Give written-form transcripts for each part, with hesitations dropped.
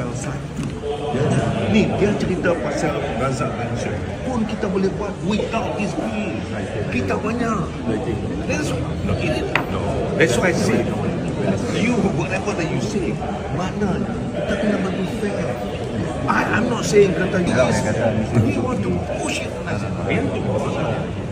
pasal satu. Ya. Ni dia cerita pasal Razak Mansur pun kita boleh buat without this bill. Kita banyak. That's why I say you, whatever that you say, maknanya kita kena bagi fair. I'm not saying kata yes, we want to push it.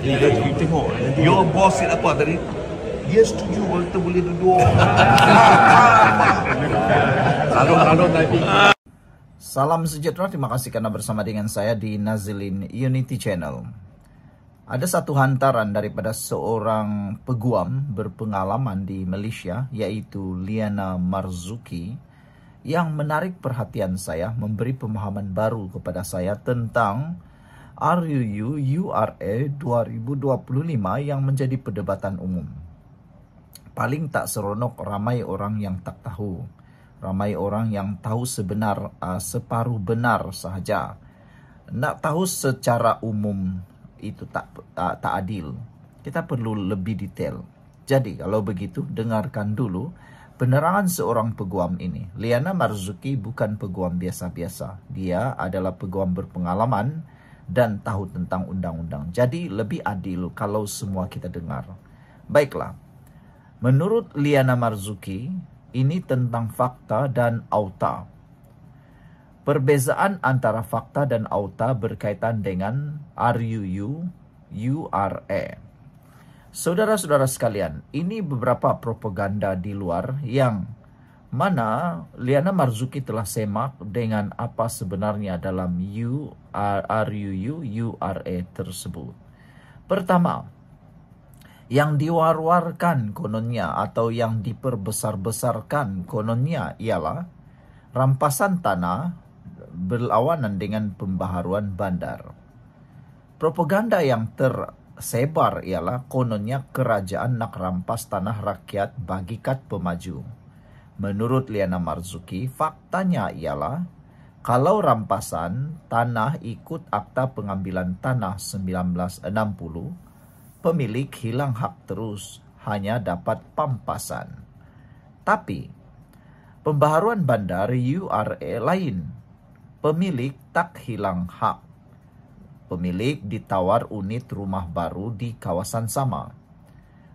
You tengok your boss said apa tadi? Dia setuju kita boleh duduk. Lalu tadi. Salam sejahtera, terima kasih karena bersama dengan saya di Nazilin Unity Channel. Ada satu hantaran daripada seorang peguam berpengalaman di Malaysia, yaitu Liana Marzuki, yang menarik perhatian saya, memberi pemahaman baru kepada saya tentang RUU URA 2025 yang menjadi perdebatan umum. Paling tak seronok, ramai orang yang tak tahu. Ramai orang yang tahu separuh benar sahaja. Nak tahu secara umum itu tak adil. Kita perlu lebih detail. Jadi kalau begitu, dengarkan dulu penerangan seorang peguam ini. Liana Marzuki bukan peguam biasa-biasa. Dia adalah peguam berpengalaman dan tahu tentang undang-undang. Jadi lebih adil kalau semua kita dengar. Baiklah. Menurut Liana Marzuki, ini tentang fakta dan auta. Perbezaan antara fakta dan auta berkaitan dengan RUU URA. Saudara-saudara sekalian, ini beberapa propaganda di luar yang mana Liana Marzuki telah semak dengan apa sebenarnya dalam RUU URA tersebut. Pertama, yang diwar-warkan kononnya atau yang diperbesar-besarkan kononnya ialah rampasan tanah berlawanan dengan pembaharuan bandar. Propaganda yang tersebar ialah kononnya kerajaan nak rampas tanah rakyat bagikan pemaju. Menurut Liana Marzuki, faktanya ialah kalau rampasan tanah ikut Akta Pengambilan Tanah 1960, pemilik hilang hak terus, hanya dapat pampasan. Tapi, pembaharuan bandar URA lain. Pemilik tak hilang hak. Pemilik ditawar unit rumah baru di kawasan sama.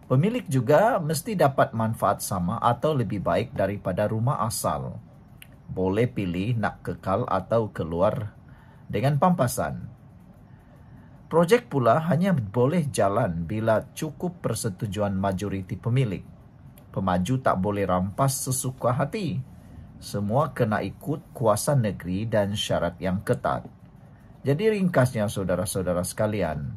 Pemilik juga mesti dapat manfaat sama atau lebih baik daripada rumah asal. Boleh pilih nak kekal atau keluar dengan pampasan. Projek pula hanya boleh jalan bila cukup persetujuan majoriti pemilik. Pemaju tak boleh rampas sesuka hati. Semua kena ikut kuasa negeri dan syarat yang ketat. Jadi ringkasnya saudara-saudara sekalian,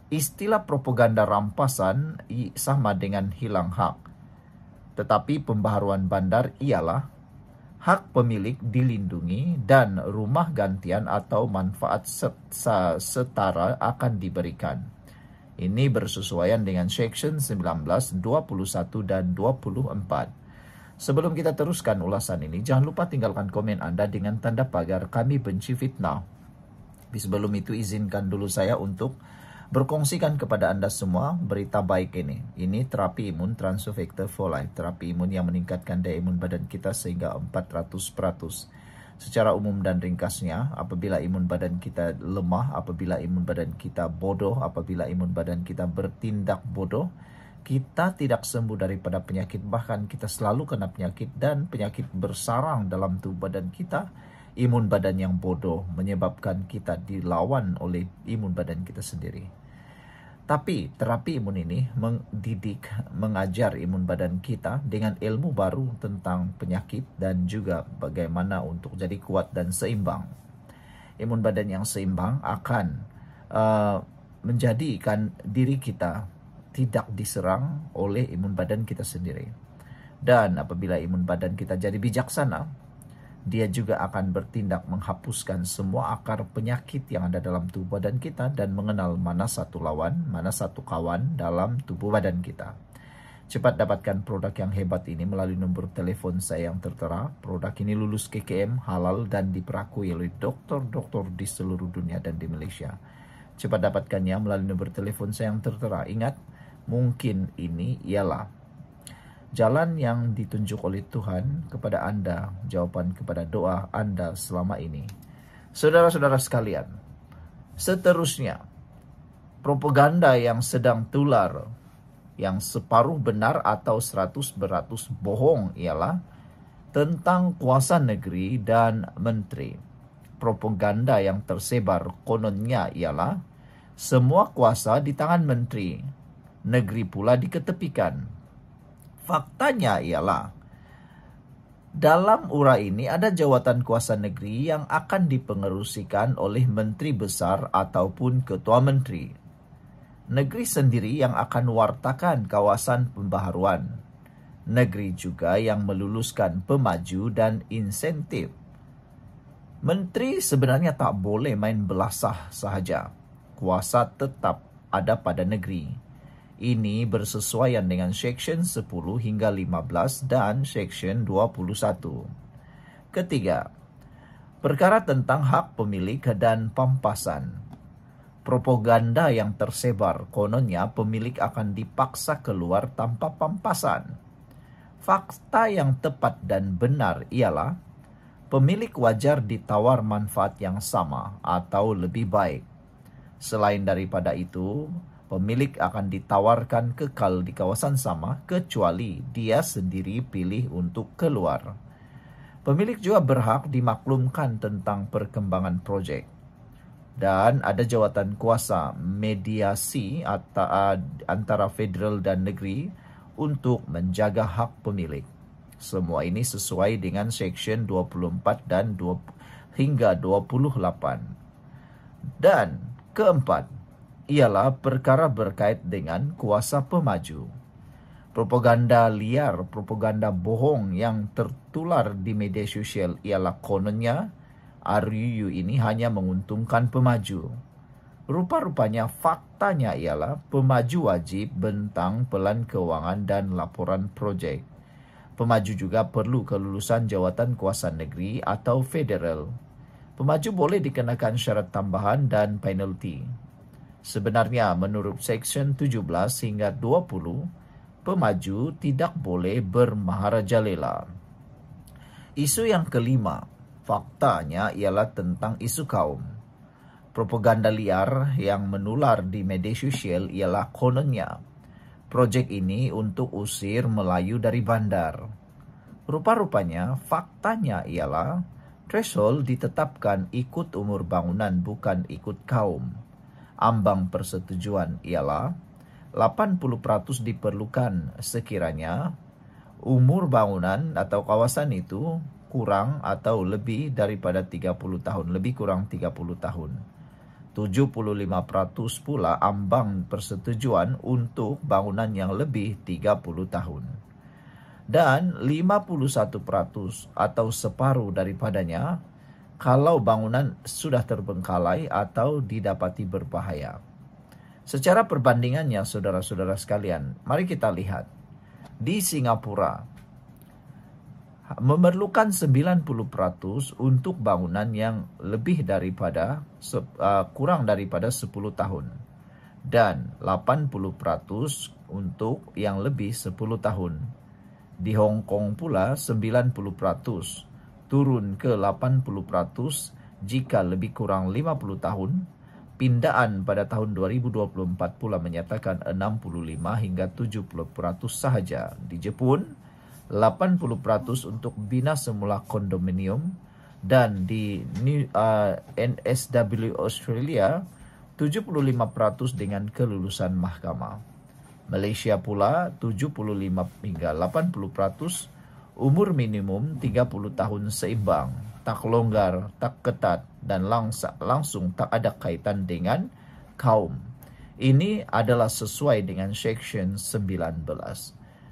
istilah propaganda rampasan sama dengan hilang hak. Tetapi pembaharuan bandar ialah hak pemilik dilindungi dan rumah gantian atau manfaat setara akan diberikan. Ini bersesuaian dengan Section 19, 21 dan 24. Sebelum kita teruskan ulasan ini, jangan lupa tinggalkan komen Anda dengan tanda pagar kami benci fitnah. Tapi sebelum itu izinkan dulu saya untuk berkongsikan kepada Anda semua berita baik ini. Ini terapi imun Transofector for Life. Terapi imun yang meningkatkan daya imun badan kita sehingga 400%. Secara umum dan ringkasnya, apabila imun badan kita lemah, apabila imun badan kita bodoh, apabila imun badan kita bertindak bodoh, kita tidak sembuh daripada penyakit. Bahkan kita selalu kena penyakit dan penyakit bersarang dalam tubuh badan kita. Imun badan yang bodoh menyebabkan kita dilawan oleh imun badan kita sendiri. Tapi terapi imun ini mengajar imun badan kita dengan ilmu baru tentang penyakit dan juga bagaimana untuk jadi kuat dan seimbang. Imun badan yang seimbang akan menjadikan diri kita tidak diserang oleh imun badan kita sendiri. Dan apabila imun badan kita jadi bijaksana, dia juga akan bertindak menghapuskan semua akar penyakit yang ada dalam tubuh badan kita dan mengenal mana satu lawan, mana satu kawan dalam tubuh badan kita. Cepat dapatkan produk yang hebat ini melalui nombor telepon saya yang tertera. Produk ini lulus KKM, halal dan diperakui oleh dokter-dokter di seluruh dunia dan di Malaysia. Cepat dapatkannya melalui nombor telepon saya yang tertera. Ingat, mungkin ini ialah jalan yang ditunjuk oleh Tuhan kepada Anda, jawaban kepada doa Anda selama ini. Saudara-saudara sekalian, seterusnya, propaganda yang sedang tular, yang separuh benar atau 100% bohong ialah tentang kuasa negeri dan menteri. Propaganda yang tersebar kononnya ialah semua kuasa di tangan menteri, negeri pula diketepikan. Faktanya ialah dalam ura ini ada jawatan kuasa negeri yang akan dipengerusikan oleh menteri besar ataupun ketua menteri. Negeri sendiri yang akan wartakan kawasan pembaharuan. Negeri juga yang meluluskan pemaju dan insentif. Menteri sebenarnya tak boleh main belasah sahaja. Kuasa tetap ada pada negeri. Ini bersesuaian dengan Seksyen 10 hingga 15 dan Seksyen 21. Ketiga, perkara tentang hak pemilik dan pampasan. Propaganda yang tersebar kononnya pemilik akan dipaksa keluar tanpa pampasan. Fakta yang tepat dan benar ialah pemilik wajar ditawar manfaat yang sama atau lebih baik. Selain daripada itu, pemilik akan ditawarkan kekal di kawasan sama kecuali dia sendiri pilih untuk keluar. Pemilik juga berhak dimaklumkan tentang perkembangan proyek. Dan ada jawatan kuasa mediasi antara federal dan negeri untuk menjaga hak pemilik. Semua ini sesuai dengan Seksyen 24 dan hingga 28. Dan keempat, ialah perkara berkait dengan kuasa pemaju. Propaganda liar, propaganda bohong yang tertular di media sosial ialah kononnya RUU ini hanya menguntungkan pemaju. Rupa-rupanya faktanya ialah pemaju wajib bentang pelan keuangan dan laporan projek. Pemaju juga perlu kelulusan jawatan kuasa negeri atau federal. Pemaju boleh dikenakan syarat tambahan dan penalti. Sebenarnya menurut Seksyen 17 hingga 20, pemaju tidak boleh bermaharajalela. Isu yang kelima, faktanya ialah tentang isu kaum. Propaganda liar yang menular di media sosial ialah kononnya proyek ini untuk usir Melayu dari bandar. Rupa-rupanya faktanya ialah threshold ditetapkan ikut umur bangunan bukan ikut kaum. Ambang persetujuan ialah 80% diperlukan sekiranya umur bangunan atau kawasan itu kurang atau lebih daripada 30 tahun, lebih kurang 30 tahun. 75% pula ambang persetujuan untuk bangunan yang lebih 30 tahun. Dan 51% atau separuh daripadanya kalau bangunan sudah terbengkalai atau didapati berbahaya. Secara perbandingannya, saudara-saudara sekalian, mari kita lihat. Di Singapura, memerlukan 90% untuk bangunan yang lebih daripada kurang daripada 10 tahun. Dan 80% untuk yang lebih 10 tahun. Di Hong Kong pula 90%. Turun ke 80% jika lebih kurang 50 tahun. Pindaan pada tahun 2024 pula menyatakan 65 hingga 70% sahaja. Di Jepun, 80% untuk bina semula kondominium. Dan di NSW Australia, 75% dengan kelulusan mahkamah. Malaysia pula 75 hingga 80%. Umur minimum 30 tahun seimbang, tak longgar, tak ketat, dan langsung tak ada kaitan dengan kaum. Ini adalah sesuai dengan Seksyen 19.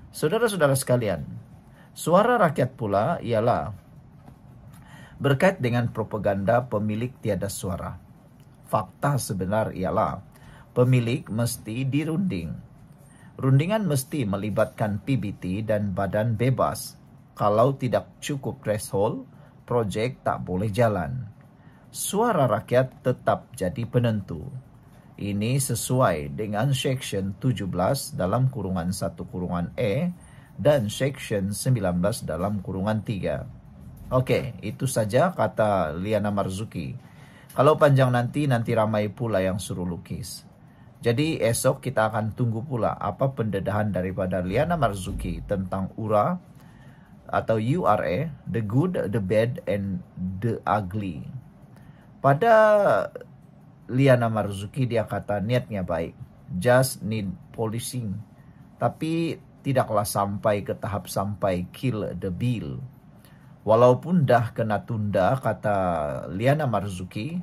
Saudara-saudara sekalian, suara rakyat pula ialah berkait dengan propaganda pemilik tiada suara. Fakta sebenar ialah pemilik mesti dirunding. Rundingan mesti melibatkan PBT dan badan bebas. Kalau tidak cukup threshold, projek tak boleh jalan. Suara rakyat tetap jadi penentu. Ini sesuai dengan Seksyen 17 dalam kurungan 1 kurungan E dan Section 19 dalam kurungan 3. Oke, itu saja kata Liana Marzuki. Kalau panjang nanti ramai pula yang suruh lukis. Jadi esok kita akan tunggu pula apa pendedahan daripada Liana Marzuki tentang URA atau URA, the good, the bad, and the ugly. Pada Liana Marzuki dia kata niatnya baik, just need polishing. Tapi tidaklah sampai ke tahap sampai kill the bill. Walaupun dah kena tunda, kata Liana Marzuki,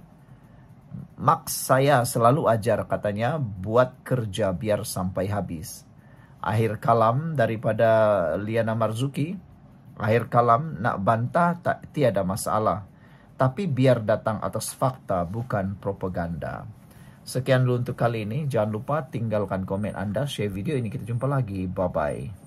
Max saya selalu ajar katanya buat kerja biar sampai habis. Akhir kalam daripada Liana Marzuki, akhir kalam nak bantah tak tiada masalah. Tapi biar datang atas fakta bukan propaganda. Sekian dulu untuk kali ini. Jangan lupa tinggalkan komen Anda, share video ini. Kita jumpa lagi. Bye-bye.